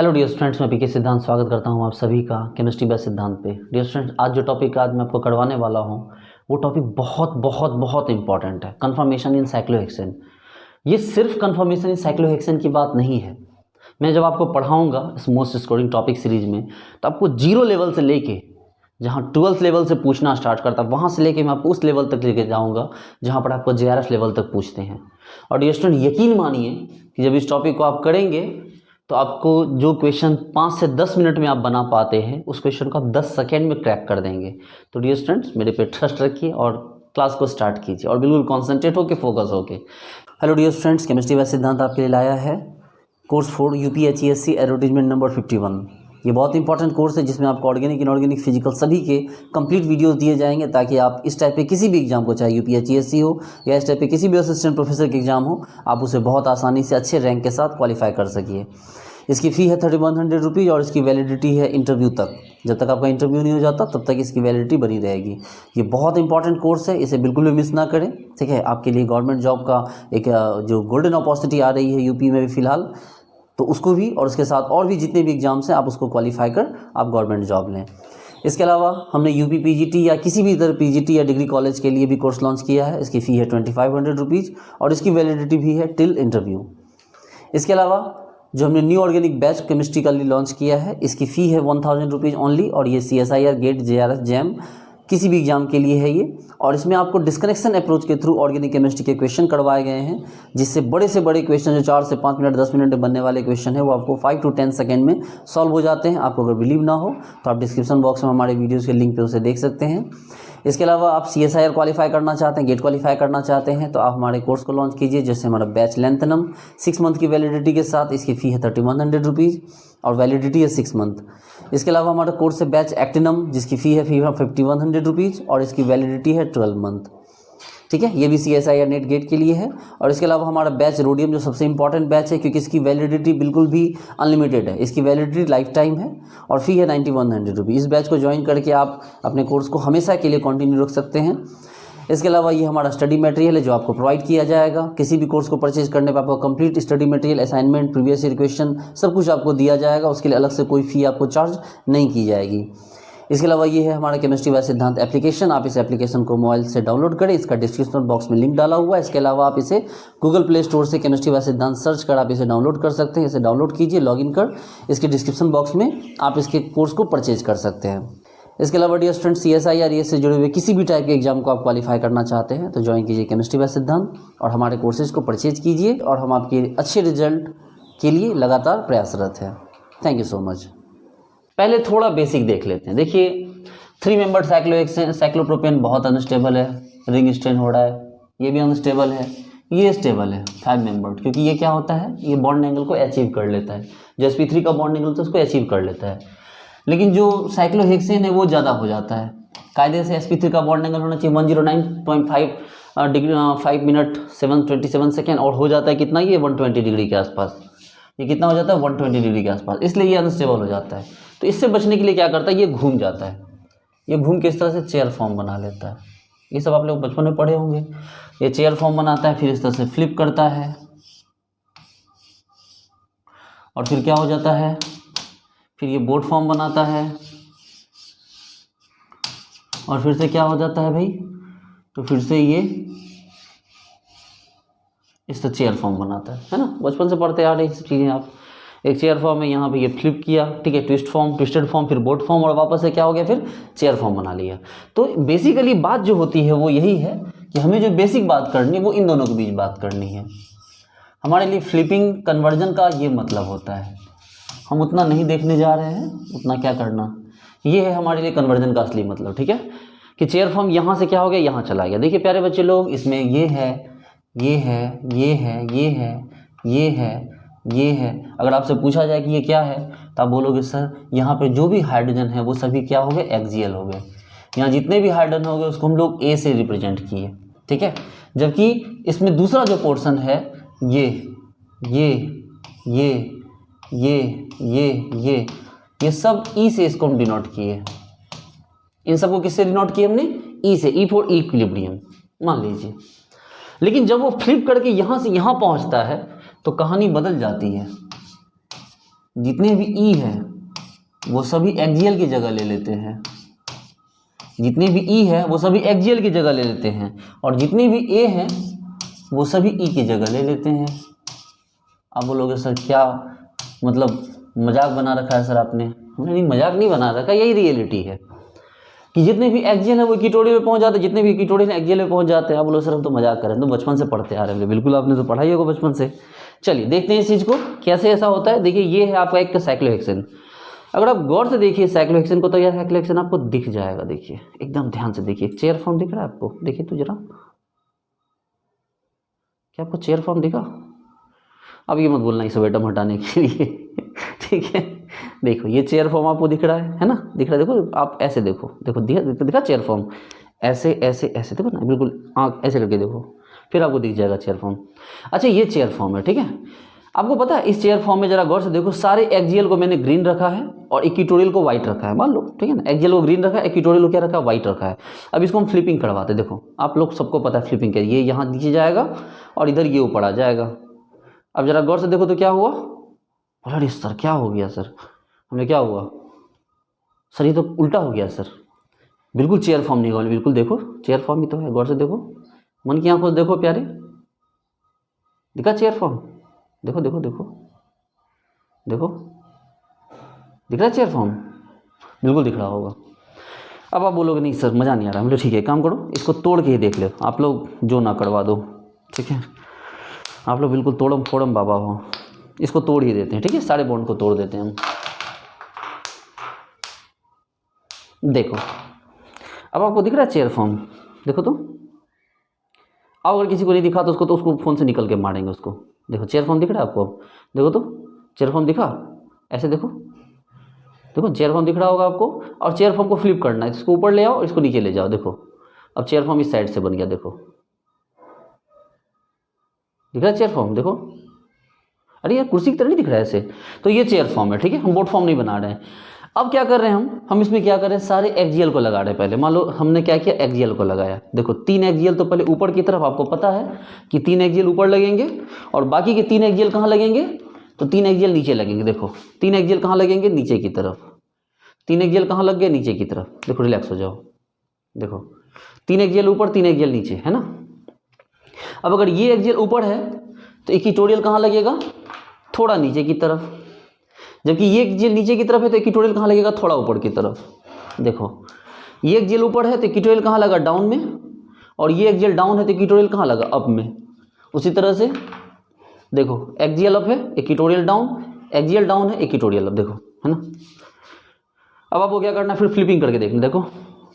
Hello dear students, मैं पीके सिद्धांत स्वागत करता हूं आप सभी का केमिस्ट्री बाय सिद्धांत पे। डियर स्टूडेंट्स, आज जो टॉपिक आज मैं आपको करवाने वाला हूं वो टॉपिक बहुत बहुत बहुत इंपॉर्टेंट है, कन्फर्मेशन इन साइक्लोहेक्सेन। ये सिर्फ कन्फर्मेशन इन साइक्लोहेक्सेन की बात नहीं है। मैं जब आपको पढ़ाऊँगा इस मोस्ट स्कोरिंग टॉपिक सीरीज में तो आपको जीरो लेवल से लेके जहाँ 12th लेवल से पूछना स्टार्ट करता है वहाँ से लेके मैं आपको उस लेवल तक लेके जाऊँगा जहाँ पर आपको JRF लेवल तक पूछते हैं। और डियर स्टूडेंट, यकीन मानिए कि जब इस टॉपिक को आप करेंगे तो आपको जो क्वेश्चन 5 से 10 मिनट में आप बना पाते हैं उस क्वेश्चन को आप 10 सेकेंड में क्रैक कर देंगे। तो डियर स्टूडेंट्स, मेरे पे ट्रस्ट रखिए और क्लास को स्टार्ट कीजिए और बिल्कुल कॉन्सेंट्रेट होकर फोकस होके। Hello dear students, chemistry by Siddhant आपके लिए लाया है कोर्स 4 UPHESC एडवर्टीजमेंट नंबर 51। ये बहुत इंपॉर्टेंट कोर्स है जिसमें आपको ऑर्गेनिक, इनऑर्गेनिक, फिजिकल सभी के कंप्लीट वीडियोस दिए जाएंगे ताकि आप इस टाइप के किसी भी एग्जाम को, चाहे UPHESC हो या इस टाइप के किसी भी असिस्टेंट प्रोफेसर के एग्जाम हो, आप उसे बहुत आसानी से अच्छे रैंक के साथ क्वालिफाई कर सकिए। इसकी फ़ी है 3100 रुपीज़ और इसकी वैलिडिटी है इंटरव्यू तक। जब तक आपका इंटरव्यू नहीं हो जाता तब तक इसकी वैलिडिटी बनी रहेगी। ये बहुत इंपॉर्टेंट कोर्स है, इसे बिल्कुल भी मिस ना करें। ठीक है, आपके लिए गवर्नमेंट जॉब का एक जो गोल्डन अपॉर्चुनिटी आ रही है यूपी में भी फ़िलहाल, तो उसको भी और उसके साथ और भी जितने भी एग्जाम्स हैं आप उसको क्वालिफाई कर आप गवर्नमेंट जॉब लें। इसके अलावा हमने यूपी PGT या किसी भी इधर PGT या डिग्री कॉलेज के लिए भी कोर्स लॉन्च किया है। इसकी फ़ी है 2500 रुपीज़ और इसकी वैलिडिटी भी है टिल इंटरव्यू। इसके अलावा जो हमने न्यू ऑर्गेनिक बैच केमिस्ट्री का लिए लॉन्च किया है, इसकी फ़ी है 1000 रुपीज़ ओनली और ये CSIR, गेट, JRF, JAM किसी भी एग्जाम के लिए है ये। और इसमें आपको डिस्कनेक्शन अप्रोच के थ्रू ऑर्गेनिक केमिस्ट्री के क्वेश्चन करवाए गए हैं, जिससे बड़े से बड़े क्वेश्चन जो 4 से 5 मिनट 10 मिनट में बनने वाले क्वेश्चन है वो आपको 5 to 10 सेकेंड में सॉल्व हो जाते हैं। आपको अगर बिलीव ना हो तो आप डिस्क्रिप्शन बॉक्स में हमारे वीडियोज़ के लिंक पर उसे देख सकते हैं। इसके अलावा आप CSIR क्वालिफाई करना चाहते हैं, गेट क्वालिफाई करना चाहते हैं, तो आप हमारे कोर्स को लॉन्च कीजिए, जैसे हमारा बैच लेंथनम 6 मंथ की वैलिडिटी के साथ। इसकी फ़ी है 3100 रुपीज़ और वैलिडिटी है 6 मंथ। इसके अलावा हमारा कोर्स है बैच एक्टिनम, जिसकी फ़ी है 5100 रुपीज़ और इसकी वैलिडिटी है 12 मंथ। ठीक है, ये भी CSIR नेट गेट के लिए है। और इसके अलावा हमारा बैच रोडियम जो सबसे इंपॉर्टेंट बैच है, क्योंकि इसकी वैलिडिटी बिल्कुल भी अनलिमिटेड है। इसकी वैलिडिटी लाइफ टाइम है और फ़ी है 9100 रुपीज़। इस बैच को ज्वाइन करके आप अपने कोर्स को हमेशा के लिए कंटिन्यू रख सकते हैं। इसके अलावा ये हमारा स्टडी मटेरियल है जो आपको प्रोवाइड किया जाएगा। किसी भी कोर्स को परचेज करने पर आपको complete study material, assignment, previous year question सब कुछ आपको दिया जाएगा। उसके लिए अलग से कोई फ़ी आपको चार्ज नहीं की जाएगी। इसके अलावा ये है हमारा केमिस्ट्री बाय सिद्धांत एप्लीकेशन। आप इस एप्लीकेशन को मोबाइल से डाउनलोड करें, इसका डिस्क्रिप्शन बॉक्स में लिंक डाला हुआ है। इसके अलावा आप इसे गूगल प्ले स्टोर से केमिस्ट्री बाय सिद्धांत सर्च कर आप इसे डाउनलोड कर सकते हैं। इसे डाउनलोड कीजिए, लॉगिन कर इसके डिस्क्रिप्शन बॉक्स में आप इसके कोर्स को परचेज कर सकते हैं। इसके अलावा डियर स्टूडेंट, CSIR ये से जुड़े हुए किसी भी टाइप के एग्जाम को आप क्वालिफाई करना चाहते हैं तो ज्वाइन कीजिए केमिस्ट्री बाय सिद्धांत और हमारे कोर्सेज को परचेज कीजिए और हम आपके अच्छे रिजल्ट के लिए लगातार प्रयासरत हैं। Thank you so much. पहले थोड़ा बेसिक देख लेते हैं। देखिए, 3 मेंबर्ड साइक्लोहेक्सेन, साइक्लोप्रोपेन बहुत अनस्टेबल है, रिंग स्ट्रेन हो रहा है, ये भी अनस्टेबल है, ये स्टेबल है 5 मेंबर्ड, क्योंकि ये क्या होता है, ये बॉन्ड एंगल को अचीव कर लेता है। जो sp3 का बॉन्ड एंगल होता है उसको अचीव कर लेता है। लेकिन जो साइक्लोहेक्सेन है वो ज़्यादा हो जाता है। कायदे से sp3 का बॉन्ड एंगल होना चाहिए 109.5 डिग्री 5 मिनट 727 सेकेंड और हो जाता है कितना, ये 120 डिग्री के आसपास। ये कितना हो जाता है, 120 डिग्री के आसपास, इसलिए ये अनस्टेबल हो जाता है। तो इससे बचने के लिए क्या करता है, ये घूम जाता है। ये घूम के इस तरह से चेयर फॉर्म बना लेता है। ये सब आप लोग बचपन में पढ़े होंगे। ये चेयर फॉर्म बनाता है, फिर इस तरह से फ्लिप करता है और फिर क्या हो जाता है, फिर ये बोट फॉर्म बनाता है और फिर से क्या हो जाता है भाई, तो फिर से ये इस तरह चेयर फॉर्म बनाता है ना। बचपन से पढ़ते आ रहे हैं सब चीज़ें आप। एक चेयर फॉर्म है, यहाँ पे ये फ्लिप किया, ठीक है, ट्विस्ट फॉर्म, ट्विस्टेड फॉर्म, फिर बोट फॉर्म और वापस से क्या हो गया, फिर चेयर फॉर्म बना लिया। तो बेसिकली बात जो होती है वो यही है कि हमें जो बेसिक बात करनी है वो इन दोनों के बीच बात करनी है। हमारे लिए फ्लिपिंग कन्वर्जन का ये मतलब होता है, हम उतना नहीं देखने जा रहे हैं, उतना क्या करना, ये है हमारे लिए कन्वर्जन का असली मतलब। ठीक है, कि चेयर फॉर्म यहाँ से क्या हो गया, यहाँ चला गया। देखिए प्यारे बच्चे लोग, इसमें ये है, ये है, ये है, ये है, ये है, ये है। अगर आपसे पूछा जाए कि ये क्या है तो आप बोलोगे सर यहाँ पे जो भी हाइड्रोजन है वो सभी क्या हो गए, एक्सियल हो गए। यहाँ जितने भी हाइड्रोजन हो गए उसको हम लोग A से रिप्रेजेंट किए। ठीक है, जबकि इसमें दूसरा जो पोर्शन है ये ये ये ये ये ये सब E से इसको हम डिनोट किए। इन सबको किससे डिनोट किए हमने, E से, E फॉर इक्विलिब्रियम मान लीजिए। लेकिन जब वो फ्लिप करके यहाँ से यहाँ पहुँचता है तो कहानी बदल जाती है। जितने भी ई है वो सभी एक्सियल की जगह ले लेते हैं, जितने भी ई है वो सभी एक्सियल की जगह ले लेते हैं, और जितने भी ए हैं वो सभी ई की जगह ले लेते हैं। आप बोलोगे सर क्या मतलब मजाक बना रखा है सर आपने? हमने नहीं, मजाक नहीं बना रखा, यही रियलिटी है कि जितने भी एक्सियल है वो इक्वेटोरियल में पहुंच जाते हैं, जितने भी इक्वेटोरियल एक्सियल में पहुंच जाते हैं। आप बोलो सर हम तो मजाक कर रहे हैं, तो बचपन से पढ़ते आ रहे हैं। बिल्कुल आपने तो पढ़ा ही होगा बचपन से। चलिए देखते हैं इस चीज़ को कैसे ऐसा होता है। देखिए ये है आपका एक साइक्लोहेक्सेन। अगर आप गौर से देखिए साइक्लोहेक्सेन को तो यह साइक्लोहेक्सेन आपको दिख जाएगा। देखिए एकदम ध्यान से देखिए, चेयर फॉर्म दिख रहा है आपको? देखिए तो जरा, क्या आपको चेयर फॉर्म दिखा? अब ये मत बोलना इसे वेटम हटाने के लिए ठीक है, देखो ये चेयर फॉर्म आपको दिख रहा है ना? दिख रहा है, देखो आप ऐसे देखो, देखो दिखा चेयर फॉर्म, ऐसे ऐसे ऐसे देखो ना, बिल्कुल आँख ऐसे करके देखो, फिर आपको दिख जाएगा चेयर फॉर्म। अच्छा ये चेयर फॉर्म है, ठीक है। आपको पता है इस चेयर फॉर्म में जरा गौर से देखो, सारे एक्सियल को मैंने ग्रीन रखा है और इक्वेटोरियल को व्हाइट रखा है, मान लो, ठीक है ना। एक्सियल को ग्रीन रखा है, इक्वेटोरियल को क्या रखा है? व्हाइट रखा है। अब इसको हम फ्लिपिंग करवाते हैं। देखो आप लोग सबको पता है फ्लिपिंग क्या है, ये यहाँ नीचे जाएगा और इधर ये ऊपर आ जाएगा। अब जरा गौर से देखो तो क्या हुआ? अरे सर क्या हो गया सर, हमने क्या हुआ सर? ये तो उल्टा हो गया सर। बिल्कुल चेयर फॉर्म नहीं हुआ, बिल्कुल देखो चेयर फॉर्म ही तो है, गौर से देखो, मन की आंखों से देखो प्यारे, दिखा चेयर फॉर्म? देखो देखो देखो देखो, दिख रहा है चेयर फॉर्म? बिल्कुल दिख रहा होगा। अब आप बोलोगे नहीं सर मज़ा नहीं आ रहा। मतलब ठीक है, काम करो इसको तोड़ के ही देख लो, आप लोग जो ना करवा दो, ठीक है। आप लोग बिल्कुल तोड़म फोड़म बाबा हो, इसको तोड़ ही देते हैं, ठीक है, सारे बॉन्ड को तोड़ देते हैं हम। देखो अब आपको दिख रहा है चेयर फॉर्म? देखो तो, अब अगर किसी को नहीं दिखा तो उसको फ़ोन से निकल के मारेंगे उसको। देखो चेयर फॉर्म दिख रहा है आपको? देखो तो चेयर फॉर्म दिखा? ऐसे देखो, देखो चेयर फॉर्म दिख रहा होगा आपको। और चेयर फॉर्म को फ्लिप करना है, इसको ऊपर ले आओ और इसको नीचे ले जाओ। देखो अब चेयर फॉर्म इस साइड से बन गया, देखो दिख रहा है चेयर फॉर्म? देखो, अरे यार कुर्सी की तरह नहीं दिख रहा है ऐसे। तो ये चेयर फॉर्म है, ठीक है, हम बोट फॉर्म नहीं बना रहे हैं। अब क्या कर रहे हैं हम इसमें क्या कर रहे हैं, सारे एक्सियल को लगा रहे हैं। पहले मान लो हमने क्या किया, एक्सियल को लगाया। देखो 3 एक्सियल तो पहले ऊपर की तरफ, आपको पता है कि 3 एक्सियल ऊपर लगेंगे और बाकी के 3 एक्सियल कहाँ लगेंगे? तो 3 एक्सियल नीचे लगेंगे। देखो 3 एक्सियल कहाँ लगेंगे? नीचे की तरफ। 3 एक्सियल कहाँ लग गए? नीचे की तरफ। देखो रिलैक्स हो जाओ, देखो 3 एक्सियल ऊपर 3 एक्सियल नीचे, है ना। अब अगर ये एक्सियल ऊपर है तो इक्वेटोरियल कहाँ लगेगा? थोड़ा नीचे की तरफ। जबकि ये एक्सियल नीचे की तरफ है तो इक्वेटोरियल कहाँ लगेगा? थोड़ा ऊपर की तरफ। देखो ये एक्सियल ऊपर है तो इक्वेटोरियल कहाँ लगा? डाउन में। और ये एक्सियल डाउन है तो इक्वेटोरियल कहाँ लगा? अप में। उसी तरह से देखो एक्सियल अप है, इक्वेटोरियल डाउन, एक्सियल डाउन है, इक्वेटोरियल अप, देखो, है ना। अब आपको क्या करना है, फिर फ्लिपिंग करके देखना। देखो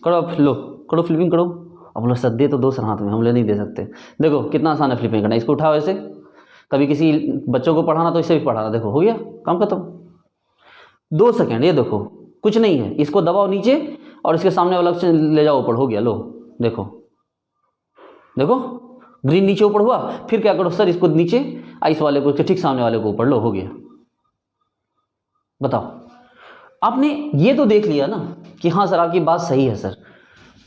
करो, अब लो करो, फ्लिपिंग करो। अब बोलो सर दे तो दो सर हाथ में, हम ले नहीं दे सकते। देखो कितना आसान है फ्लिपिंग करना। इसको उठाओ ऐसे, कभी किसी बच्चों को पढ़ाना तो इसे भी पढ़ाना। देखो हो गया काम खत्म, 2 सेकेंड। ये देखो कुछ नहीं है, इसको दबाओ नीचे और इसके सामने वाला से ले जाओ ऊपर, हो गया। लो देखो, देखो ग्रीन नीचे ऊपर हुआ। फिर क्या करो सर, इसको नीचे, आइस वाले को ठीक सामने वाले को ऊपर, लो हो गया। बताओ, आपने ये तो देख लिया ना कि हाँ सर आपकी बात सही है सर,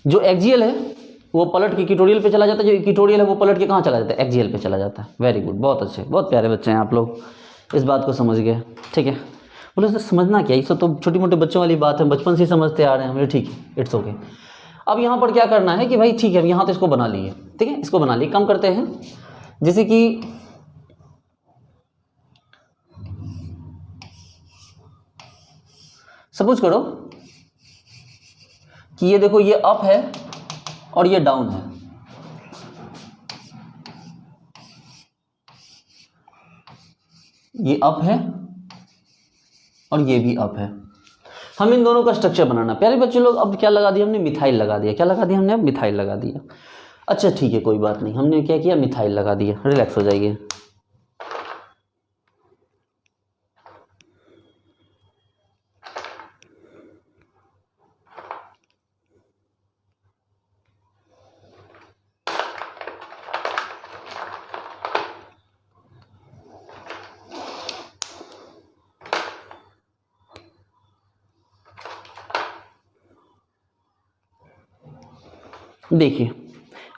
जो एक्सियल है वो पलट के इक्वेटोरियल पे चला जाता है, जो इक्वेटोरियल है वो पलट के कहाँ चला जाता है? एक्सियल पे चला जाता है। वेरी गुड, बहुत अच्छे, बहुत प्यारे बच्चे हैं आप लोग, इस बात को समझ गए, ठीक है। बोले सर समझना क्या, ये सब तो छोटी मोटी बच्चों वाली बात है, बचपन से ही समझते आ रहे हैं। बोले ठीक है, इट्स ओके। अब यहाँ पर क्या करना है कि भाई ठीक है, अब यहाँ तो इसको बना लिए, ठीक है, इसको बना लिए। कम करते हैं, जैसे कि सपोज करो कि ये देखो ये अप है और ये डाउन है। ये अप है और ये भी अप है। हम इन दोनों का स्ट्रक्चर बनाना। प्यारे बच्चे लोग, अब क्या लगा दिया हमने? मिथाइल लगा दिया। क्या लगा दिया हमने? अब मिथाइल लगा दिया। अच्छा ठीक है, कोई बात नहीं, हमने क्या किया? मिथाइल लगा दिया। रिलैक्स हो जाइए। देखिए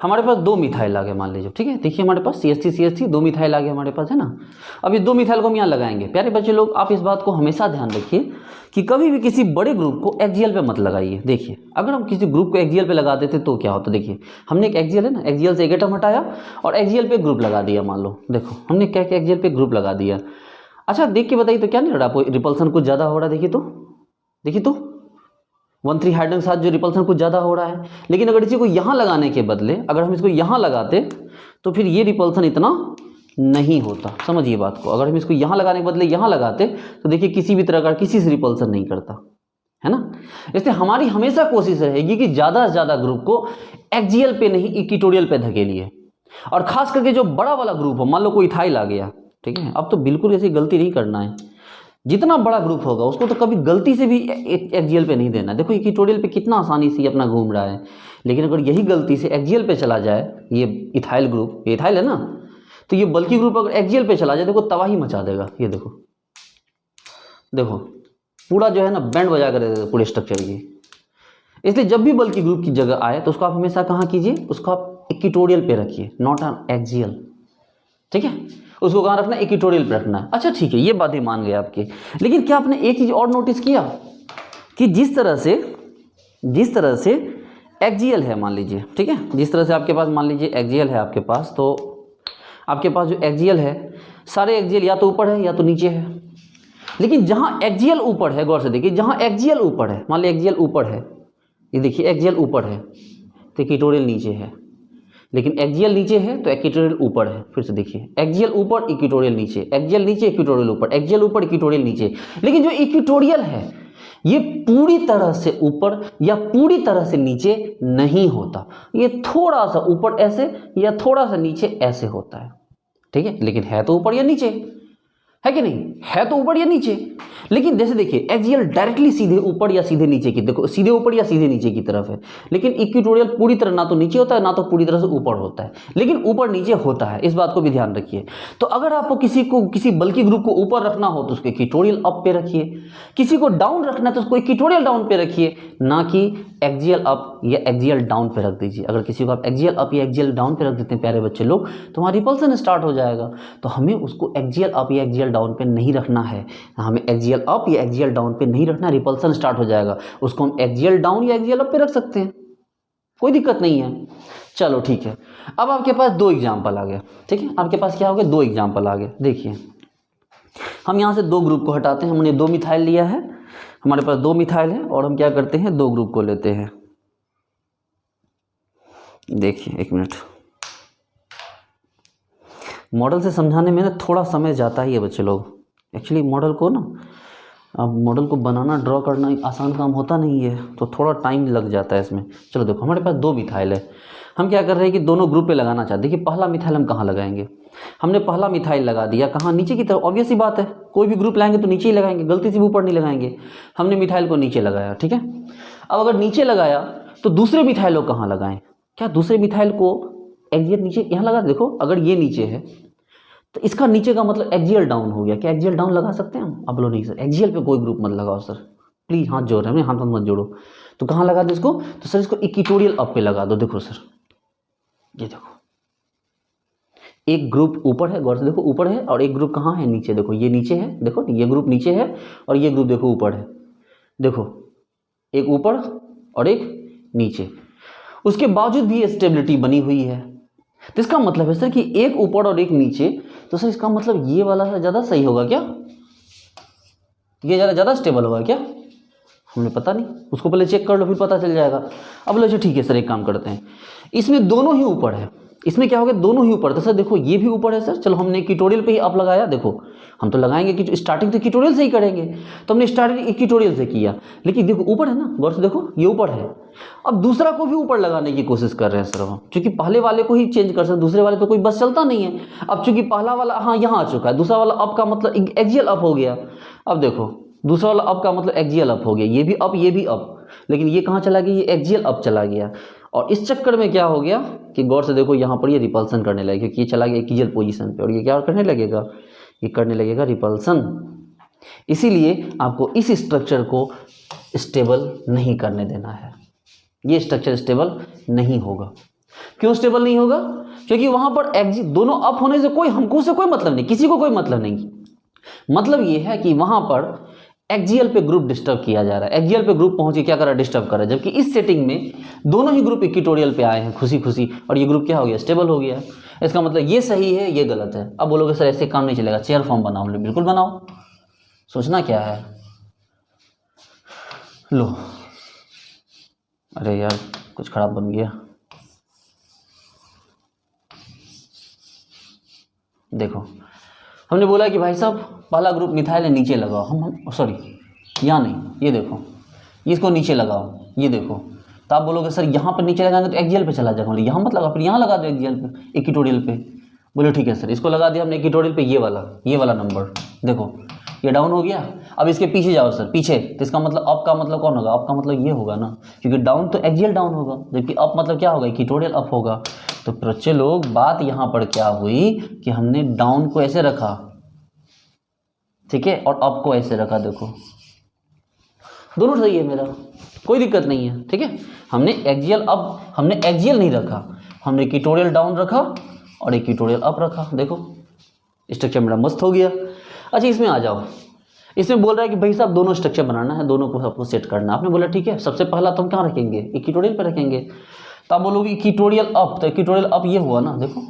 हमारे पास 2 मिथाइल आ गए मान लीजिए, ठीक है। देखिए हमारे पास CH3 2 मिथाइल आ गए हमारे पास, है ना। अब ये 2 मिथाइल को हम यहाँ लगाएंगे। प्यारे बच्चे लोग, आप इस बात को हमेशा ध्यान रखिए कि कभी भी किसी बड़े ग्रुप को एक्सियल पे मत लगाइए। देखिए अगर हम किसी ग्रुप को एक्सियल पे लगा देते तो क्या होता, देखिए हमने एक एक्सियल है ना, एक्सियल से एक एटम हटाया और एक्सियल पे ग्रुप लगा दिया। मान लो देखो हमने क्या किया, एक्सियल पे ग्रुप लगा दिया। अच्छा देख के बताइए तो क्या नहीं हो रहा, आपको रिपल्सन कुछ ज़्यादा हो रहा है। देखिए तो 1,3 हाइड्रोजन के साथ जो रिपल्सन कुछ ज़्यादा हो रहा है। लेकिन अगर इसी को यहाँ लगाने के बदले अगर हम इसको यहाँ लगाते तो फिर ये रिपल्सन इतना नहीं होता। समझिए बात को, अगर हम इसको यहाँ लगाने के बदले यहाँ लगाते तो देखिए किसी भी तरह का किसी से रिपल्सन नहीं करता, है ना। इसलिए हमारी हमेशा कोशिश रहेगी कि ज़्यादा से ज़्यादा ग्रुप को एक्सियल पे नहीं इक्वेटोरियल पे धकेलिए। और खास करके जो बड़ा वाला ग्रुप हो, मान लो कोई इथाइल आ गया, ठीक है, अब तो बिल्कुल ऐसी गलती नहीं करना है। जितना बड़ा ग्रुप होगा उसको तो कभी गलती से भी एक्सियल पे नहीं देना। देखो इक्वेटोरियल पे कितना आसानी से अपना घूम रहा है, लेकिन अगर यही गलती से एक्सियल पे चला जाए, ये इथाइल ग्रुप, ये इथाइल है ना, तो ये बल्कि ग्रुप अगर एक्सियल पे चला जाए देखो तबाही मचा देगा। ये देखो देखो पूरा जो है ना बैंड बजा कर देगा पूरे स्ट्रक्चर की। इसलिए जब भी बल्कि ग्रुप की जगह आए तो उसको आप हमेशा कहाँ कीजिए, उसको आप इक्वेटोरियल पे रखिए, नॉट ऑन एक्सियल, ठीक है। उसको कहाँ रखना है, इक्वेटोरियल पे रखना है। अच्छा ठीक है, ये बातें मान गए आपके। लेकिन क्या आपने एक चीज़ और नोटिस किया कि जिस तरह से एक्सियल है, मान लीजिए, ठीक है, जिस तरह से आपके पास मान लीजिए एक्सियल है आपके पास, तो आपके पास जो एक्सियल है सारे एक्सियल या तो ऊपर है या तो नीचे है। लेकिन जहाँ एक्सियल ऊपर है, गौर से देखिए, जहाँ एक्सियल ऊपर है, मान लीजिए एक्सियल ऊपर है, ये देखिए एक्सियल ऊपर है तो इक्वेटोरियल नीचे है। लेकिन एक्सियल नीचे है तो इक्वेटोरियल ऊपर है। फिर से देखिए एक्सियल ऊपर इक्वेटोरियल नीचे, एक्सियल नीचे इक्वेटोरियल ऊपर, एक्सियल ऊपर इक्वेटोरियल नीचे। लेकिन जो इक्वेटोरियल है ये पूरी तरह से ऊपर या पूरी तरह से नीचे नहीं होता, ये थोड़ा सा ऊपर ऐसे या थोड़ा सा नीचे ऐसे होता है, ठीक है। लेकिन है तो ऊपर या नीचे, है कि नहीं, है तो ऊपर या नीचे। लेकिन जैसे देखिए एक्सियल डायरेक्टली सीधे ऊपर या सीधे नीचे की, देखो सीधे ऊपर या सीधे नीचे की तरफ है। लेकिन इक्वेटोरियल पूरी तरह ना तो नीचे होता है ना तो पूरी तरह से ऊपर होता है, लेकिन ऊपर नीचे होता है। इस बात को भी ध्यान रखिए। तो अगर आपको किसी बल्कि ग्रुप को ऊपर रखना हो तो उसको इक्वेटोरियल अप पे रखिए, किसी को डाउन रखना है तो उसको इक्वेटोरियल डाउन पे रखिए, ना कि एक्सियल अप या एक्सियल डाउन पे रख दीजिए। अगर किसी को आप एक्सियल अप या एक्सियल डाउन पे रख देते हैं प्यारे बच्चे लोग, तो वहाँ रिपल्सन स्टार्ट हो जाएगा। तो हमें उसको एक्सियल अप या एक्सियल डाउन पे नहीं रखना है, हमें एक्सियल अप या एक्सियल डाउन पे नहीं रखना, रिपल्सन स्टार्ट हो जाएगा। उसको हम एक्सियल डाउन या एक्सियल अप पे रख सकते हैं, कोई दिक्कत नहीं है। चलो ठीक है, अब आपके पास 2 एग्जाम्पल आ गए, ठीक है। आपके पास क्या हो गया, 2 एग्जाम्पल आ गए। देखिए हम यहाँ से 2 ग्रुप को हटाते हैं, हमने 2 मिथाइल लिया है, हमारे पास 2 मिथाइल है और हम क्या करते हैं 2 ग्रुप को लेते हैं। देखिए एक मिनट, मॉडल से समझाने में ना थोड़ा समय जाता ही है बच्चे लोग। एक्चुअली मॉडल को ना, अब मॉडल को बनाना ड्रॉ करना एक आसान काम होता नहीं है, तो थोड़ा टाइम लग जाता है इसमें। चलो देखो हमारे पास 2 मिथाइल है, हम क्या कर रहे हैं कि दोनों ग्रुप पे लगाना चाहते हैं। देखिए पहला मिथाइल हम कहाँ लगाएंगे, हमने पहला मिथाइल लगा दिया कहाँ, नीचे की तरफ। ऑब्वियस सी बात है, कोई भी ग्रुप लाएंगे तो नीचे ही लगाएंगे, गलती से भी ऊपर नहीं लगाएंगे। हमने मिथाइल को नीचे लगाया, ठीक है। अब अगर नीचे लगाया तो दूसरे मिथाइल को कहाँ लगाएं, क्या दूसरे मिथाइल को एक्सियल नीचे यहाँ लगा। देखो अगर ये नीचे है तो इसका नीचे का मतलब एक्सियल डाउन हो गया। क्या एक्सियल डाउन लगा सकते हैं हम? अब बोलो नहीं सर, एक्सियल पे कोई ग्रुप मत लगाओ सर, प्लीज़ हाथ जोड़ रहे हैं, हाथ मत जोड़ो। तो कहाँ लगा दो इसको, तो सर इसको इक्वेटोरियल अप पे लगा दो। देखो सर ये देखो एक ग्रुप ऊपर है, गौर से देखो ऊपर है, और एक ग्रुप कहाँ है, नीचे। देखो ये नीचे है, देखो ये ग्रुप नीचे है और ये ग्रुप देखो ऊपर है। देखो एक ऊपर और एक नीचे, उसके बावजूद भी स्टेबिलिटी बनी हुई है। तो इसका मतलब है सर कि एक ऊपर और एक नीचे, तो सर इसका मतलब ये वाला ज़्यादा सही होगा क्या, ये ज़्यादा स्टेबल होगा क्या? हमें पता नहीं, उसको पहले चेक कर लो फिर पता चल जाएगा। अब लो ठीक है सर, एक काम करते हैं, इसमें दोनों ही ऊपर है, इसमें क्या हो गया दोनों ही ऊपर। तो सर देखो ये भी ऊपर है सर, चलो हमने इक्वेटोरियल पे ही अप लगाया। देखो हम तो लगाएंगे कि स्टार्टिंग तो इक्वेटोरियल से ही करेंगे, तो हमने स्टार्टिंग इक्वेटोरियल से किया, लेकिन देखो ऊपर है ना, गौर से देखो ये ऊपर है। अब दूसरा को भी ऊपर लगाने की कोशिश कर रहे हैं सर हम, क्योंकि पहले वाले को ही चेंज कर सकते, दूसरे वाले तो कोई बस चलता नहीं है। अब चूंकि पहला वाला हाँ यहाँ आ चुका है, दूसरा वाला अप का मतलब एक्सियल अप हो गया। अब देखो दूसरा वाला अप का मतलब एक्सियल अप हो गया, ये भी अप ये भी अप, लेकिन ये कहाँ चला गया, ये एक्सियल अप चला गया। और इस चक्कर में क्या हो गया कि गौर से देखो यहाँ पर ये रिपल्सन करने लगे, क्योंकि ये चला गया एक्सियल पोजीशन पे, और ये क्या करने लगेगा, ये करने लगेगा रिपल्सन। इसीलिए आपको इस स्ट्रक्चर को स्टेबल नहीं करने देना है, ये स्ट्रक्चर स्टेबल नहीं होगा। क्यों स्टेबल नहीं होगा? क्योंकि वहां पर दोनों अप होने से हमको से कोई मतलब नहीं, किसी को कोई मतलब नहीं। मतलब ये है कि वहां पर एक्जियल पे ग्रुप डिस्टर्ब किया जा रहा है, एक्जियल पे ग्रुप पहुंच के क्या कर रहा है, डिस्टर्ब कर रहा है। जबकि इस सेटिंग में दोनों ही ग्रुप इक्वेटोरियल पे आए हैं खुशी खुशी, और ये ग्रुप क्या हो गया, स्टेबल हो गया। इसका मतलब ये सही है, ये गलत है। अब बोलोगे सर ऐसे काम नहीं चलेगा, चेयर फॉर्म बनाओ। बिल्कुल बनाओ, सोचना क्या है। लो, अरे यार कुछ खराब बन गया। देखो, हमने बोला कि भाई साहब पहला ग्रुप मिथाइल है, नीचे लगाओ। हम सॉरी, यहाँ नहीं, ये देखो, इसको नीचे लगाओ, ये देखो। तो आप बोलोगे सर यहाँ पर नीचे लगाएंगे तो एक्जियल पे चला जाएगा। यहाँ मत लगा, फिर यहाँ लगा दो एक्जियल पे, इक्वेटोरियल पे। बोले ठीक है सर, इसको लगा दिया हमने इक्वेटोरियल पे, ये वाला नंबर देखो, ये डाउन हो गया। अब इसके पीछे जाओ सर, पीछे, तो इसका मतलब अप का मतलब कौन होगा, अप का मतलब ये होगा ना, क्योंकि डाउन तो एक्जियल डाउन होगा, जबकि अप मतलब क्या होगा, इक्वेटोरियल अप होगा। तो बच्चे लोग बात यहाँ पर क्या हुई कि हमने डाउन को ऐसे रखा, ठीक है, और अप को ऐसे रखा। देखो दोनों सही है, मेरा कोई दिक्कत नहीं है, ठीक है। हमने एक्जियल नहीं रखा, हमने इक्वेटोरियल डाउन रखा और इक्वेटोरियल अप रखा। देखो स्ट्रक्चर मेरा मस्त हो गया। अच्छा इसमें आ जाओ, इसमें बोल रहा है कि भाई साहब दोनों स्ट्रक्चर बनाना है, दोनों को सबको सेट करना है। आपने बोला ठीक है, सबसे पहला तो हम कहाँ रखेंगे, इक्वेटोरियल पे रखेंगे। तो आप बोलोगे इक्वेटोरियल अप, तो इक्वेटोरियल अप ये हुआ ना, देखो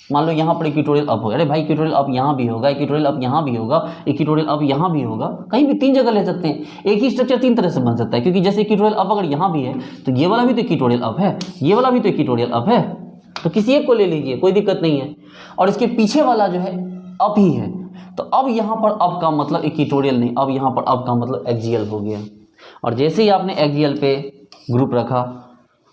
मान लो यहाँ पर इक्वेटोरियल अप हो, अरे भाई इक्वेटोरियल अप यहाँ भी होगा, इक्वेटोरियल अप यहाँ भी होगा, इक्वेटोरियल अप यहाँ भी होगा, कहीं भी तीन जगह ले सकते हैं। एक ही स्ट्रक्चर तीन तरह से बन सकता है, क्योंकि जैसे इक्वेटोरियल अप अगर यहाँ भी है तो ये वाला भी तो इक्वेटोरियल अप है, ये वाला भी तो इक्वेटोरियल अप है, तो किसी एक को ले लीजिए, कोई दिक्कत नहीं है। और इसके पीछे वाला जो है अप ही है, तो अब यहाँ पर अप का मतलब इक्वेटोरियल नहीं, अब यहाँ पर अप का मतलब एक्जियल हो गया। और जैसे ही आपने एक्जियल पे ग्रुप रखा,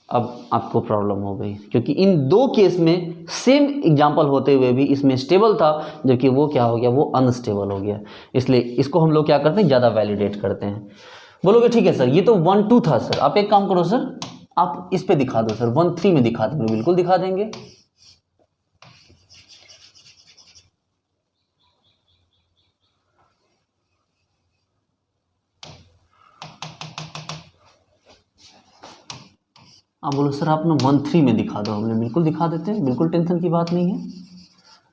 अब आपको प्रॉब्लम हो गई, क्योंकि इन दो केस में सेम एग्जांपल होते हुए भी इसमें स्टेबल था, जबकि वो क्या हो गया, वो अनस्टेबल हो गया। इसलिए इसको हम लोग क्या करते हैं, ज़्यादा वैलिडेट करते हैं। बोलोगे ठीक है सर, ये तो 1 2 था सर, आप एक काम करो सर, आप इस पे दिखा दो सर, 1 3 में दिखा देंगे। बिल्कुल दिखा देंगे। आप बोलो सर आप ना 1 3 में दिखा दो, हमने बिल्कुल दिखा देते हैं, बिल्कुल टेंशन की बात नहीं है,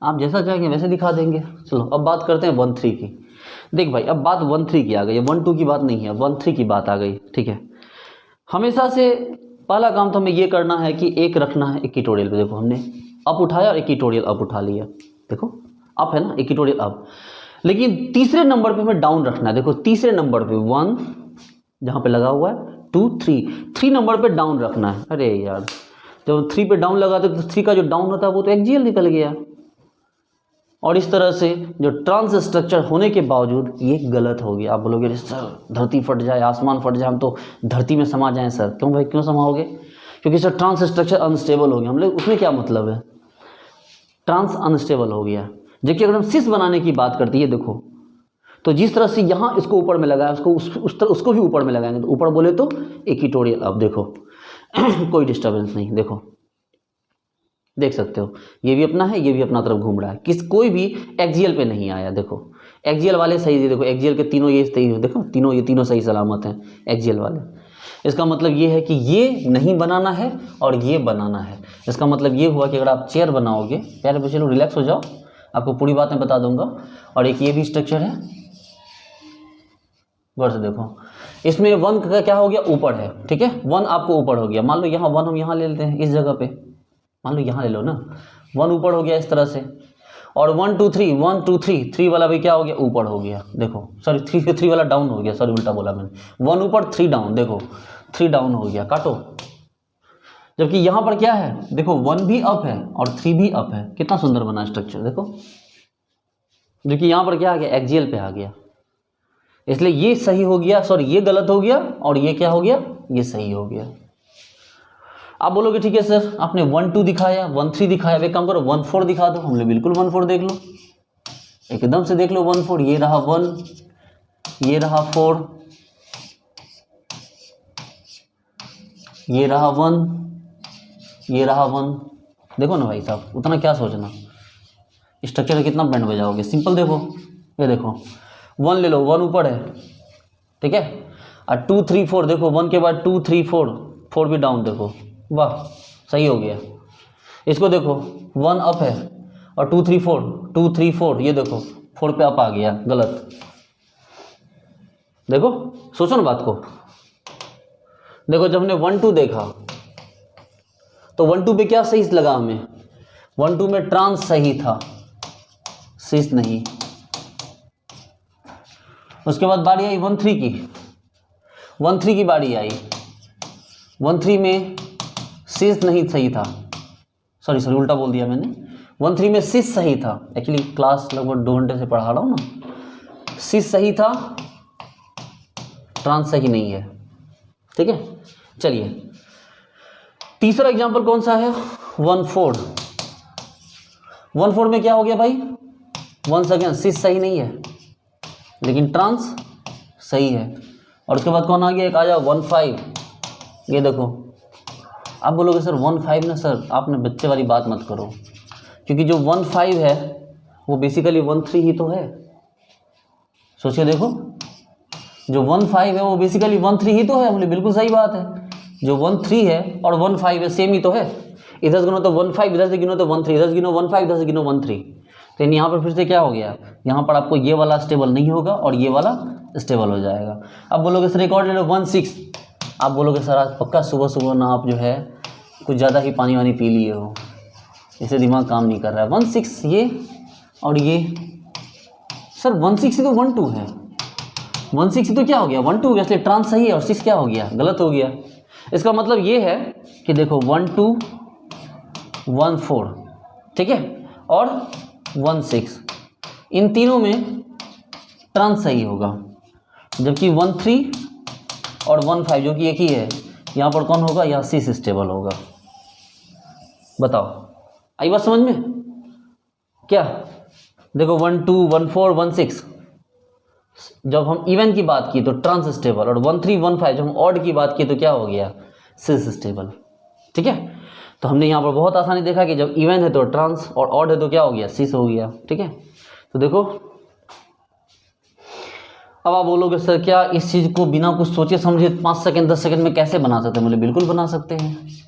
आप जैसा चाहेंगे वैसे दिखा देंगे। चलो अब बात करते हैं 1 3 की। देख भाई अब बात 1 3 की आ गई है, 1 2 की बात नहीं है, 1 3 की बात आ गई, ठीक है। हमेशा से पहला काम तो हमें ये करना है कि एक रखना है इक्वेटोरियल पे। देखो हमने अप उठाया और इक्वेटोरियल अप उठा लिया, देखो अप है ना, इक्वेटोरियल अप। लेकिन तीसरे नंबर पे हमें डाउन रखना है। देखो तीसरे नंबर पे 1 जहाँ पे लगा हुआ है, 2 3 नंबर पे डाउन रखना है। अरे यार जब 3 पे डाउन लगाते तो 3 का जो डाउन होता है वो तो एक्जियल निकल गया। और इस तरह से जो ट्रांस स्ट्रक्चर होने के बावजूद ये गलत हो गया। आप बोलोगे सर धरती फट जाए, आसमान फट जाए, हम तो धरती में समा जाएं सर। क्यों भाई, क्यों समाओगे? क्योंकि सर ट्रांस स्ट्रक्चर अनस्टेबल हो गया। हम लोग उसमें क्या मतलब है, ट्रांस अनस्टेबल हो गया। जबकि अगर हम सिस बनाने की बात करते हैं, देखो तो जिस तरह से यहाँ इसको ऊपर में लगाया, उसको भी ऊपर में लगाएंगे, तो ऊपर बोले तो इक्वेटोरियल। अब देखो कोई डिस्टर्बेंस नहीं, देखो देख सकते हो, ये भी अपना है, ये भी अपना तरफ घूम रहा है, कोई भी एक्जियल पे नहीं आया। देखो एक्जियल वाले सही, देखो एक्जियल के तीनों ये सही, देखो ये तीनों सही सलामत हैं एक्जियल वाले। इसका मतलब ये है कि ये नहीं बनाना है और ये बनाना है। इसका मतलब ये हुआ कि अगर आप चेयर बनाओगे, प्यारे बच्चे लोग रिलैक्स हो जाओ, आपको पूरी बातें बता दूंगा। और एक ये भी स्ट्रक्चर है, गौर से देखो, इसमें 1 का क्या हो गया, ऊपर है, ठीक है, 1 आपको ऊपर हो गया। मान लो यहाँ 1 हम यहाँ ले लेते हैं, इस जगह पे मान लो यहाँ ले लो ना, 1 ऊपर हो गया इस तरह से। और 1 2 3 1 2 3 3 वाला भी क्या हो गया, ऊपर हो गया। देखो सॉरी 3 वाला डाउन हो गया, सॉरी उल्टा बोला मैंने, 1 ऊपर 3 डाउन, देखो 3 डाउन हो गया, काटो। जबकि यहाँ पर क्या है, देखो 1 भी अप है और 3 भी अप है, कितना सुंदर बना स्ट्रक्चर देखो। जबकि यहाँ पर क्या आ गया, एक्जियल पे आ गया। इसलिए ये सही हो गया, सॉरी ये गलत हो गया, और ये क्या हो गया, ये सही हो गया। आप बोलोगे ठीक है सर आपने 1 2 दिखाया, 1 3 दिखाया, एक काम करो 1 4 दिखा दो। हमने बिल्कुल 1 4 देख लो, एकदम से देख लो 1 4, ये रहा 1, ये रहा 4, ये रहा 1, ये रहा 1। देखो ना भाई साहब, उतना क्या सोचना, स्ट्रक्चर में कितना बैंड बजाओगे, सिंपल देखो, ये देखो 1 ले लो, 1 ऊपर है, ठीक है, और 2 3 4 देखो, 1 के बाद 2 3 4 4 भी डाउन, देखो वाह सही हो गया। इसको देखो 1 अप है और 2 3 4, 2 3 4, ये देखो 4 पे अप आ गया, गलत। देखो सोचो ना बात को। देखो जब हमने 1 2 देखा तो 1 2 पे क्या सही लगा हमें, 1 2 में ट्रांस सही था, सिस नहीं। उसके बाद बारी आई 1 3 की, 1 3 की बारी आई, 1 3 में सिस नहीं सही था, सॉरी उल्टा बोल दिया मैंने। 1 3 में सिस सही था, एक्चुअली क्लास लगभग 2 घंटे से पढ़ा रहा हूँ ना। सिस सही था, ट्रांस सही नहीं है, ठीक है। चलिए तीसरा एग्जांपल कौन सा है, 1 4। 1 4 में क्या हो गया भाई, 1 सेकेंड सिस सही नहीं है लेकिन ट्रांस सही है। और उसके बाद कौन आ गया, एक आ जाओ 1 5। ये देखो, आप बोलोगे सर 1 5 ना, सर आपने बच्चे वाली बात मत करो, क्योंकि जो 1 5 है वो बेसिकली 1 3 ही तो है। सोचिए देखो, जो 1 5 है वो बेसिकली 1 3 ही तो है। बोले बिल्कुल सही बात है, जो 1 3 है और 1 5 है सेम ही तो है। इधर से गिनो तो 1 5, इधर से गिनो तो 1 3, इधर से गिनो 1 5, इधर से गिनो 1 3। तो यहाँ पर फिर से क्या हो गया, यहाँ पर आपको ये वाला स्टेबल नहीं होगा और ये वाला स्टेबल हो जाएगा। अब बोलोगे सर एक और ले लो 1 6। आप बोलोगे सर आज पक्का सुबह सुबह ना आप जो है कुछ ज़्यादा ही पानी वानी पी लिए हो, इससे दिमाग काम नहीं कर रहा है। 1 6 ये और ये, सर 1 6 ही तो 1 2 है, 1 6 ही तो क्या हो गया 1 2 हो गया, इसलिए ट्रांस सही है और 6 क्या हो गया, गलत हो गया। इसका मतलब ये है कि देखो 1 2 1 4, ठीक है, और 1 6, इन तीनों में ट्रांस सही होगा, जबकि 1 3 और 1 5 जो कि एक ही है, यहाँ पर कौन होगा, यहाँ सिस स्टेबल होगा। बताओ आई बात समझ में क्या। देखो 1 2 1 4 1 6 जब हम इवन की बात की तो ट्रांस स्टेबल, और 1 3 1 5 जब हम ऑड की बात की तो क्या हो गया, सिस स्टेबल, ठीक है। तो हमने यहाँ पर बहुत आसानी देखा कि जब इवन है तो ट्रांस और ऑड है तो क्या हो गया, सिस हो गया, ठीक है। तो देखो अब आप बोलोगे सर क्या इस चीज़ को बिना कुछ सोचे समझे 5 सेकंड 10 सेकंड में कैसे बना सकते हैं, बोले बिल्कुल बना सकते हैं।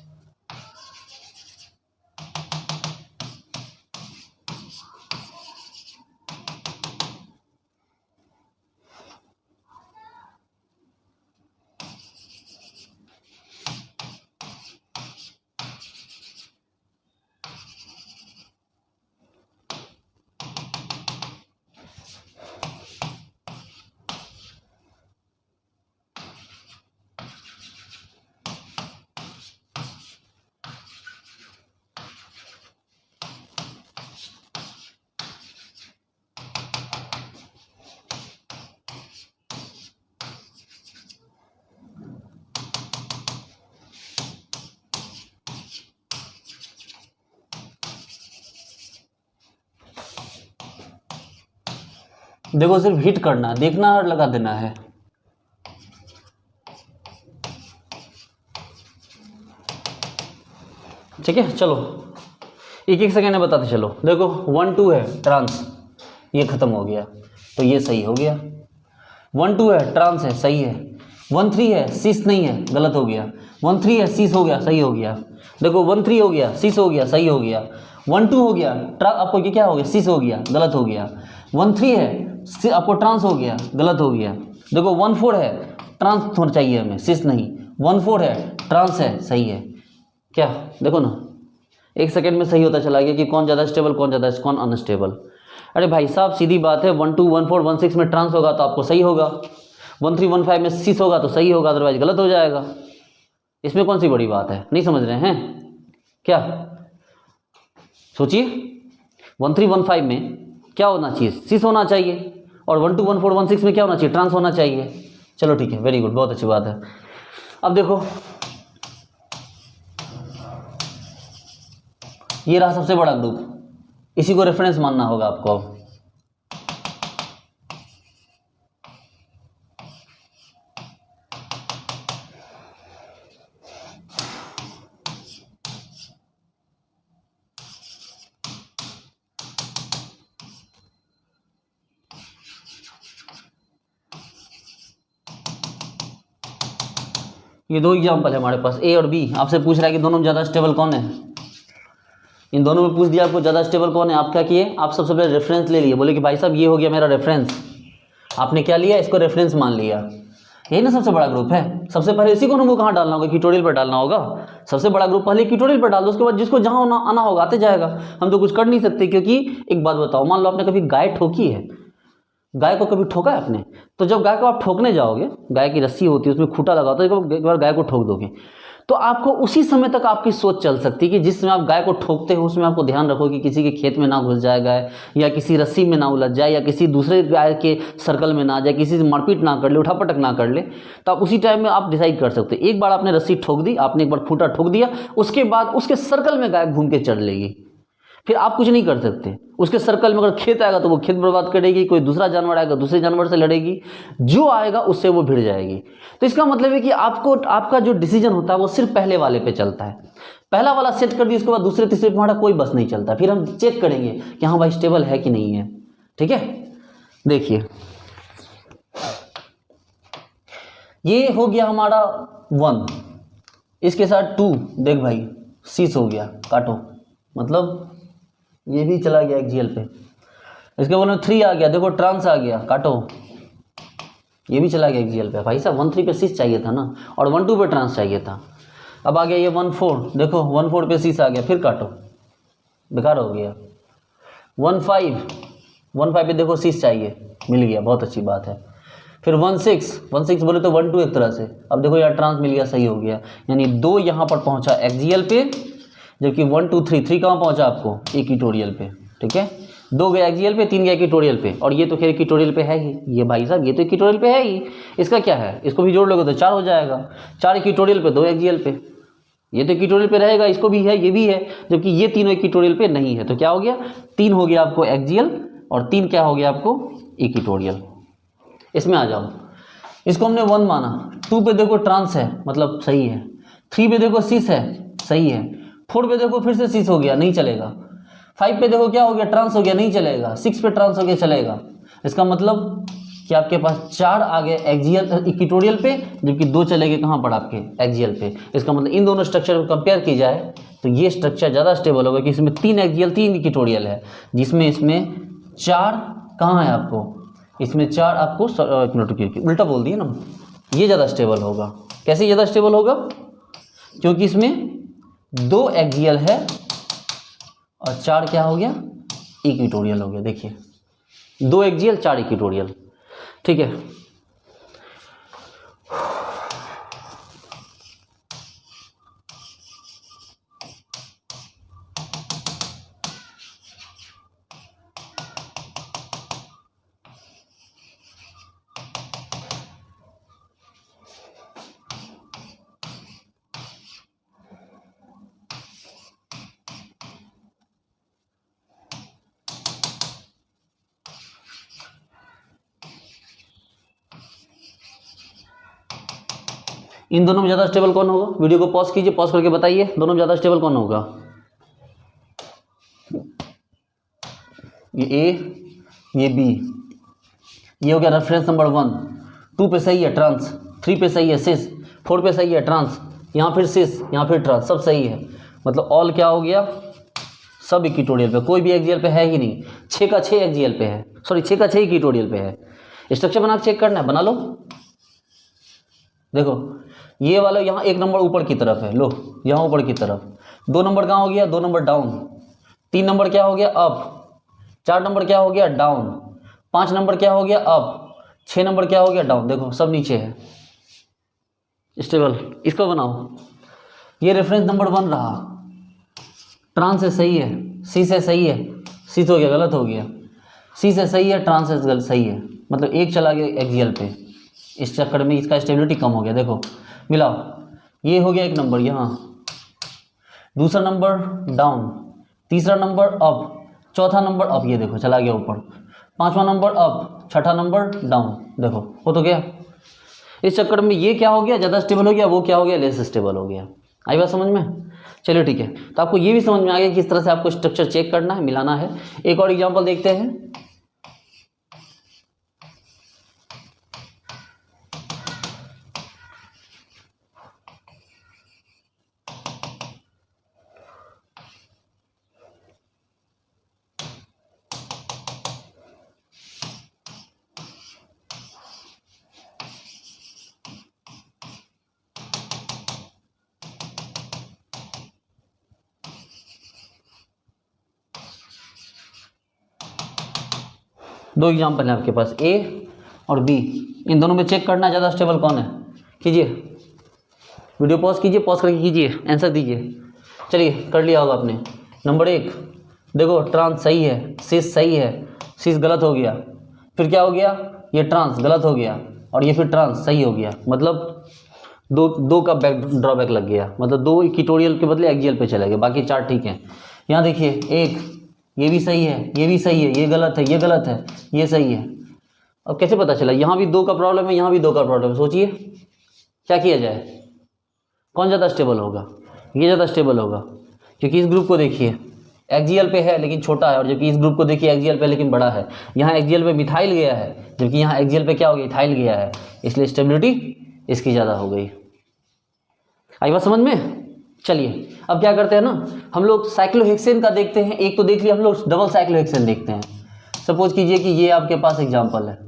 देखो सिर्फ हिट करना, देखना और लगा देना है। ठीक है, चलो एक एक सेकेंड में बताते चलो। देखो 1 2 है ट्रांस, ये खत्म हो गया तो ये सही हो गया। 1 2 है ट्रांस है, सही है। 1 3 है सिस नहीं है, गलत हो गया। 1 3 है सिस हो गया, सही हो गया। देखो 1 3 हो गया, सिस हो गया, सही हो गया। 1 2 हो गया आपको ये क्या हो गया, सिस हो गया, गलत हो गया। 1 3 है आपको ट्रांस हो गया, गलत हो गया। देखो 1 4 है ट्रांस होना चाहिए हमें, सिस नहीं। 1 4 है ट्रांस है, सही है। क्या देखो ना, एक सेकंड में सही होता चला गया कि कौन ज़्यादा स्टेबल, कौन अनस्टेबल। अरे भाई साहब सीधी बात है, 1 2 1 4 1 6 में ट्रांस होगा तो आपको सही होगा, 1 3 1 5 में सिस होगा तो सही होगा, अदरवाइज गलत हो जाएगा। इसमें कौन सी बड़ी बात है, नहीं समझ रहे हैं क्या। सोचिए 1 3 1 5 में क्या होना चाहिए, सिस होना चाहिए, और 1 2 1 4 1 6 में क्या होना चाहिए, ट्रांस होना चाहिए। चलो ठीक है, वेरी गुड, बहुत अच्छी बात है। अब देखो ये रहा सबसे बड़ा ग्रुप, इसी को रेफरेंस मानना होगा आपको। अब ये दो एग्जाम्पल है हमारे पास, ए और बी। आपसे पूछ रहा है कि दोनों में ज़्यादा स्टेबल कौन है। इन दोनों में पूछ दिया आपको ज़्यादा स्टेबल कौन है। आप क्या किए, आप सबसे पहले रेफरेंस ले लिए, बोले कि भाई साहब ये हो गया मेरा रेफरेंस। आपने क्या लिया, इसको रेफरेंस मान लिया। यही ना सबसे बड़ा ग्रुप है। सबसे पहले इसी को हमको कहाँ डालना होगा, ट्यूटोरियल पर डालना होगा। सबसे बड़ा ग्रुप पहले ट्यूटोरियल पर डाल दो, उसके बाद जिसको जहाँ आना होगा आते जाएगा। हम तो कुछ कर नहीं सकते, क्योंकि एक बात बताओ, मान लो आपने कभी गाय ठोकी है, गाय को कभी ठोका है आपने? तो जब गाय को आप ठोकने जाओगे, गाय की रस्सी होती है उसमें खूंटा लगा होता है, एक बार गाय को ठोक दोगे तो आपको उसी समय तक आपकी सोच चल सकती है कि जिस समय आप गाय को ठोकते हो उसमें आपको ध्यान रखो कि किसी के खेत में ना घुस जाए गाय, या किसी रस्सी में ना उलझ जाए, या किसी दूसरे गाय के सर्कल में ना जाए, किसी से मारपीट ना कर ले, उठापटक ना कर ले। तो आप उसी टाइम में आप डिसाइड कर सकते हो। एक बार आपने रस्सी ठोक दी, आपने एक बार खूंटा ठोक दिया, उसके बाद उसके सर्कल में गाय घूम के चढ़ लेगी, फिर आप कुछ नहीं कर सकते। उसके सर्कल में अगर खेत आएगा तो वो खेत बर्बाद करेगी, कोई दूसरा जानवर आएगा दूसरे जानवर से लड़ेगी, जो आएगा उससे वो भिड़ जाएगी। तो इसका मतलब है कि आपको, आपका जो डिसीजन होता है वो सिर्फ पहले वाले पे चलता है। पहला वाला सेट कर दिया, उसके बाद दूसरे तीसरे पे हमारा कोई बस नहीं चलता। फिर हम चेक करेंगे कि हाँ भाई स्टेबल है कि नहीं है। ठीक है, देखिए ये हो गया हमारा 1, इसके साथ 2, देख भाई 6 हो गया, काटो, मतलब ये भी चला गया एक्सियल पे। इसके बोले 3 आ गया, देखो ट्रांस आ गया, काटो, ये भी चला गया एक्सियल पे। भाई साहब 1 3 पे 6 चाहिए था ना, और 1 2 पे ट्रांस चाहिए था। अब आ गया ये 1 4, देखो 1 4 पे 6 आ गया, फिर काटो, बेकार हो गया। 1 5 पे देखो 6 चाहिए, मिल गया, बहुत अच्छी बात है। फिर 1 6 बोले तो 1 2 एक तरह से। अब देखो यार ट्रांस मिल गया, सही हो गया। यानी 2 यहाँ पर पहुँचा एक्सियल पे, जबकि 1 2 3 कहाँ पहुँचा आपको, इक्वेटोरियल पे। ठीक है, 2 गया एक्सियल पे, 3 गया इक्वेटोरियल पे, और ये तो खैर इक्वेटोरियल पे है ही। ये भाई साहब ये तो इक्वेटोरियल पे है ही, इसका क्या है, इसको भी जोड़ लोगे तो 4 हो जाएगा। 4 इक्वेटोरियल पे, 2 एक्सियल पे, ये तो इक्वेटोरियल पे रहेगा, इसको भी है, ये भी है, जबकि ये तीनों इक्वेटोरियल पे नहीं है। तो क्या हो गया, 3 हो गया आपको एक्सियल, और 3 क्या हो गया आपको, इक्वेटोरियल। इसमें आ जाओ, इसको हमने 1 माना। 2 पे देखो ट्रांस है, मतलब सही है। 3 पे देखो 6 है, सही है। 4 पे देखो फिर से 6 हो गया, नहीं चलेगा। 5 पे देखो क्या हो गया, ट्रांस हो गया, नहीं चलेगा। 6 पे ट्रांस हो गया, चलेगा। इसका मतलब कि आपके पास 4 आ गए एक्सियल इक्वेटोरियल पे, जबकि 2 चले गए कहाँ पर, आपके एक्सियल पे। इसका मतलब इन दोनों स्ट्रक्चर को कंपेयर की जाए तो ये स्ट्रक्चर ज़्यादा स्टेबल होगा, कि इसमें 3 एक्सियल 3 इक्वेटोरियल है, जिसमें इसमें 4 कहाँ है आपको, इसमें 4 आपको, उल्टा बोल दिए ना, ये ज़्यादा स्टेबल होगा। कैसे ज़्यादा स्टेबल होगा, क्योंकि इसमें 2 एक्सियल है और 4 क्या हो गया, इक्वेटोरियल हो गया। देखिए 2 एक्सियल 4 इक्वेटोरियल। ठीक है, इन दोनों में ज़्यादा स्टेबल कौन होगा, वीडियो को पॉज कीजिए, पॉज करके बताइए दोनों में ज़्यादा स्टेबल कौन होगा। ये ए, ये बी, ये हो गया रेफरेंस नंबर 1। 2 पे सही है ट्रांस, 3 पे सही है 6, 4 पे सही है ट्रांस, यहाँ फिर 6, यहाँ फिर ट्रांस, सब सही है। मतलब ऑल क्या हो गया, सब इक्वेटोरियल पे, कोई भी एक्सियल पे है ही नहीं। 6 का 6 एक्सियल पे है, सॉरी 6 का 6 इक्वेटोरियल पे है। स्ट्रक्चर बना के चेक करना है, बना लो। देखो ये वाला यहाँ 1 नंबर ऊपर की तरफ है, लो यहाँ ऊपर की तरफ। 2 नंबर कहाँ हो गया, 2 नंबर डाउन। 3 नंबर क्या हो गया, अप। 4 नंबर क्या हो गया, डाउन। 5 नंबर क्या हो गया, अप। 6 नंबर क्या हो गया, डाउन। देखो सब नीचे है, स्टेबल। इसको बनाओ, ये रेफरेंस नंबर 1 रहा, ट्रांस से सही है, सी से सही है, सी हो गया, गलत हो गया। सी से सही है, ट्रांस से गलत, सही है, मतलब 1 चला गया एक्सियल पे। इस चक्कर में इसका स्टेबिलिटी कम हो गया। देखो मिलाओ, ये हो गया 1 नंबर यहाँ, दूसरा नंबर डाउन, तीसरा नंबर अप, चौथा नंबर अप, ये देखो चला गया ऊपर। 5वां नंबर अप, 6ठा नंबर डाउन, देखो हो तो गया। इस चक्कर में ये क्या हो गया, ज़्यादा स्टेबल हो गया, वो क्या हो गया, लेस स्टेबल हो गया। आई बात समझ में। चलिए ठीक है, तो आपको ये भी समझ में आ गया किस तरह से आपको स्ट्रक्चर चेक करना है, मिलाना है। एक और एग्जांपल देखते हैं। दो एग्जाम्पल हैं आपके पास, ए और बी। इन दोनों में चेक करना ज़्यादा स्टेबल कौन है। कीजिए, वीडियो पॉज कीजिए, पॉज करके कीजिए, आंसर दीजिए। चलिए कर लिया होगा आपने। नंबर 1 देखो, ट्रांस सही है, सिस सही है, सिस गलत हो गया, फिर क्या हो गया, ये ट्रांस गलत हो गया और ये फिर ट्रांस सही हो गया। मतलब दो का बैक ड्रॉबैक लग गया, मतलब 2 इक्वेटोरियल के बदले एक्सियल पे चले गए, बाकी 4 ठीक हैं। यहाँ देखिए, एक ये भी सही है, ये भी सही है, ये गलत है, ये गलत है, ये सही है। अब कैसे पता चला, यहाँ भी 2 का प्रॉब्लम है, यहाँ भी 2 का प्रॉब्लम है। सोचिए क्या किया जाए, कौन ज़्यादा स्टेबल होगा। ये ज़्यादा स्टेबल होगा, क्योंकि इस ग्रुप को देखिए एक्सियल पे है लेकिन छोटा है, और जबकि इस ग्रुप को देखिए एक्सियल पे लेकिन बड़ा है। यहाँ एक्सियल पे मिथाइल गया है, जबकि यहाँ एक्सियल पे क्या हो गया, इथाइल गया है, इसलिए स्टेबिलिटी इसकी ज़्यादा हो गई। आई बात समझ में। चलिए अब क्या करते हैं ना, हम लोग साइक्लोहेक्सेन का देखते हैं। एक तो देख लिया हम लोग, डबल साइक्लोहेक्सेन देखते हैं। सपोज कीजिए कि ये आपके पास एग्जाम्पल है,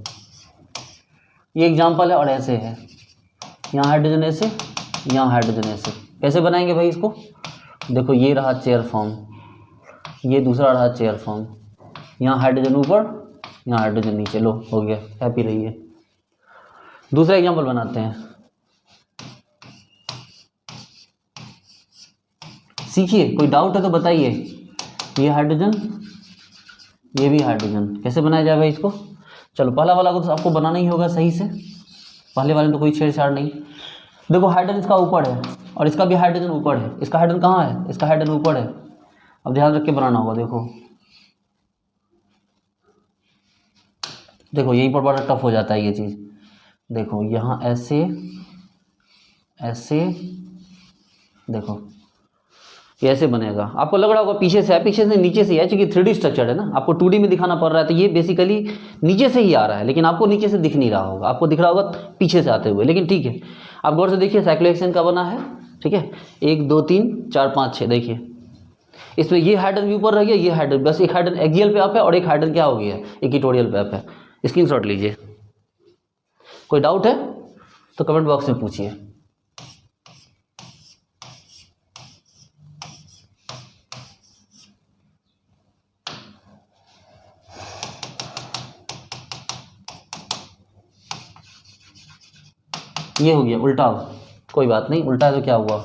ये एग्जाम्पल है और ऐसे है, यहाँ हाइड्रोजन ऐसे, यहाँ हाइड्रोजन ऐसे। कैसे बनाएंगे भाई इसको, देखो ये रहा चेयर फॉर्म, ये दूसरा रहा चेयर फॉर्म, यहाँ हाइड्रोजन ऊपर, यहाँ हाइड्रोजन नीचे। लो हो गया, हैप्पी रहिए। दूसरा एग्जाम्पल बनाते हैं, सीखिए, कोई डाउट है तो बताइए। ये हाइड्रोजन, ये भी हाइड्रोजन, कैसे बनाया जाए भाई इसको। चलो पहला वाला को तो आपको बनाना ही होगा सही से, पहले वाले में तो कोई छेड़छाड़ नहीं। देखो हाइड्रोजन इसका ऊपर है और इसका भी हाइड्रोजन ऊपर है, इसका हाइड्रोजन कहाँ है, इसका हाइड्रोजन ऊपर है। अब ध्यान रख के बनाना होगा। देखो यहीं पर बड़ा टफ हो जाता है ये चीज़। देखो यहाँ ऐसे ऐसे, देखो ये ऐसे बनेगा। आपको लग रहा होगा पीछे से है, पीछे से नीचे से है, क्योंकि 3D स्ट्रक्चर है ना, आपको 2D में दिखाना पड़ रहा है, तो ये बेसिकली नीचे से ही आ रहा है, लेकिन आपको नीचे से दिख नहीं रहा होगा, आपको दिख रहा होगा पीछे से आते हुए। लेकिन ठीक है, आप गौर से देखिए साइक्लोहेक्सेन का बना है, ठीक है, 1 2 3 4 5 6। देखिए इसमें ये हाइड्रोजन भी ऊपर रह गया, ये हाइड्रोजन, बस एक हाइड्रोजन एक्सियल पे अप है और एक हाइड्रोजन क्या हो गया, इक्वेटोरियल पे अप है। स्क्रीनशॉट लीजिए। कोई डाउट है तो कमेंट बॉक्स में पूछिए। ये हो गया उल्टा, कोई बात नहीं, उल्टा है तो क्या हुआ।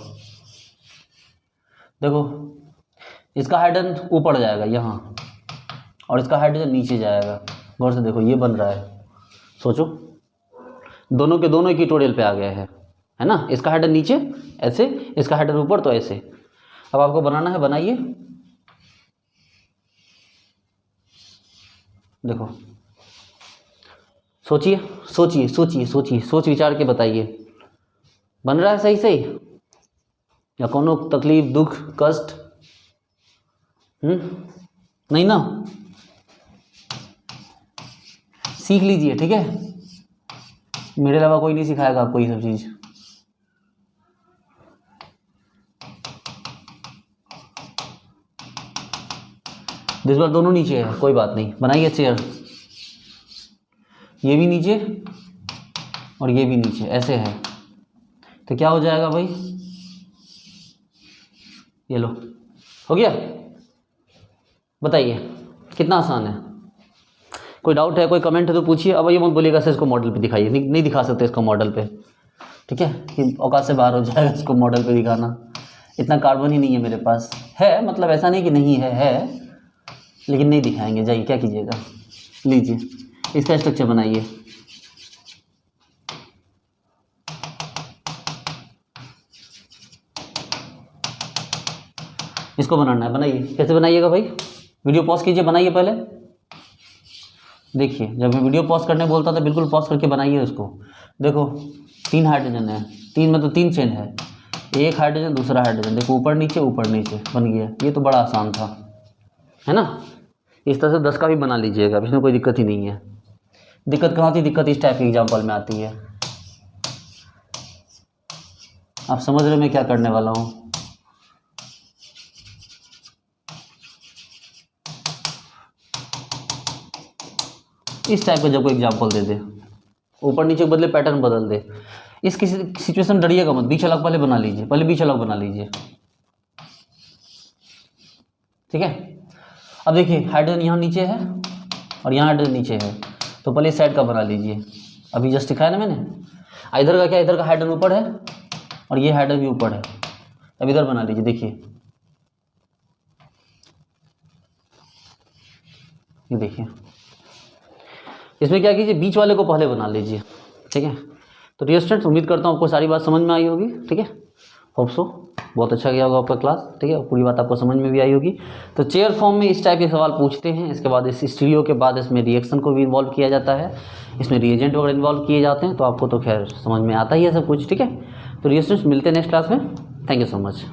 देखो इसका हाइड्रोजन ऊपर जाएगा यहाँ और इसका हाइड्रोजन नीचे जाएगा। गौर से देखो ये बन रहा है, सोचो दोनों के दोनों इक्वेटोरियल पे आ गए हैं, है ना। इसका हाइड्रोजन नीचे ऐसे, इसका हाइड्रोजन ऊपर, तो ऐसे। अब आपको बनाना है, बनाइए। देखो सोचिए सोचिए सोचिए सोचिए, सोच विचार के बताइए, बन रहा है सही सही या कोनो तकलीफ दुख कष्ट, नहीं ना। सीख लीजिए, ठीक है, मेरे अलावा कोई नहीं सिखाएगा आपको ये सब चीज। इस बार दोनों नीचे है, कोई बात नहीं, बनाइए चेयर। ये भी नीचे और ये भी नीचे, ऐसे है तो क्या हो जाएगा भाई, ये लो हो गया। बताइए कितना आसान है। कोई डाउट है, कोई कमेंट है तो पूछिए। अब ये मत बोलिएगा सर इसको मॉडल पे दिखाइए, नहीं दिखा सकते इसको मॉडल पे, ठीक है, कि औकात से बाहर हो जाएगा इसको मॉडल पे दिखाना। इतना कार्बन ही नहीं है मेरे पास, है मतलब ऐसा नहीं कि नहीं है लेकिन नहीं दिखाएंगे। जाइए क्या कीजिएगा, लीजिए इसका स्ट्रक्चर बनाइए। इसको बनाना है, बनाइए। कैसे बनाइएगा भाई, वीडियो पॉज कीजिए, बनाइए पहले। देखिए जब मैं वीडियो पॉज करने बोलता था बिल्कुल पॉज करके बनाइए उसको। देखो 3 हाइड्रोजन है, 3 में तो 3 चेन है, एक हाइड्रोजन दूसरा हाइड्रोजन, देखो ऊपर नीचे बन गया। ये तो बड़ा आसान था, है ना। इस तरह से 10 का भी बना लीजिएगा, इसमें कोई दिक्कत ही नहीं है। दिक्कत कहाँ आती, दिक्कत इस टाइप के एग्जाम्पल में आती है। आप समझ रहे हो मैं क्या करने वाला हूँ। इस टाइप का जब कोई एग्जाम्पल दे दे, ऊपर नीचे के बदले पैटर्न बदल दे, इस किसी सिचुएशन में डरिएगा मत। बीच अलग पहले बना लीजिए, पहले बीच अलग बना लीजिए, ठीक है। अब देखिए हाइड्रोजन यहाँ नीचे है, और यहाँ हाइड्रोजन नीचे है, तो पहले इस साइड का बना लीजिए। अभी जस्ट दिखाया ना मैंने, इधर का क्या, इधर का हाइड्रोजन ऊपर है और ये हाइड्रोजन भी ऊपर है। अब इधर बना लीजिए, देखिए ये देखिए। इसमें क्या कीजिए, बीच वाले को पहले बना लीजिए, ठीक है। तो डियर स्टूडेंट्स, उम्मीद करता हूँ आपको सारी बात समझ में आई होगी, ठीक है। होप सो बहुत अच्छा गया होगा आपका क्लास, ठीक है, पूरी बात आपको समझ में भी आई होगी। तो चेयर फॉर्म में इस टाइप के सवाल पूछते हैं, इसके बाद इस स्टीरियो के बाद इसमें रिएक्शन को भी इन्वॉल्व किया जाता है, इसमें रिएजेंट वगैरह इन्वॉल्व किए जाते हैं, तो आपको तो खैर समझ में आता ही है सब कुछ, ठीक है। तो डियर स्टूडेंट्स, मिलते हैं नेक्स्ट क्लास में। Thank you so much.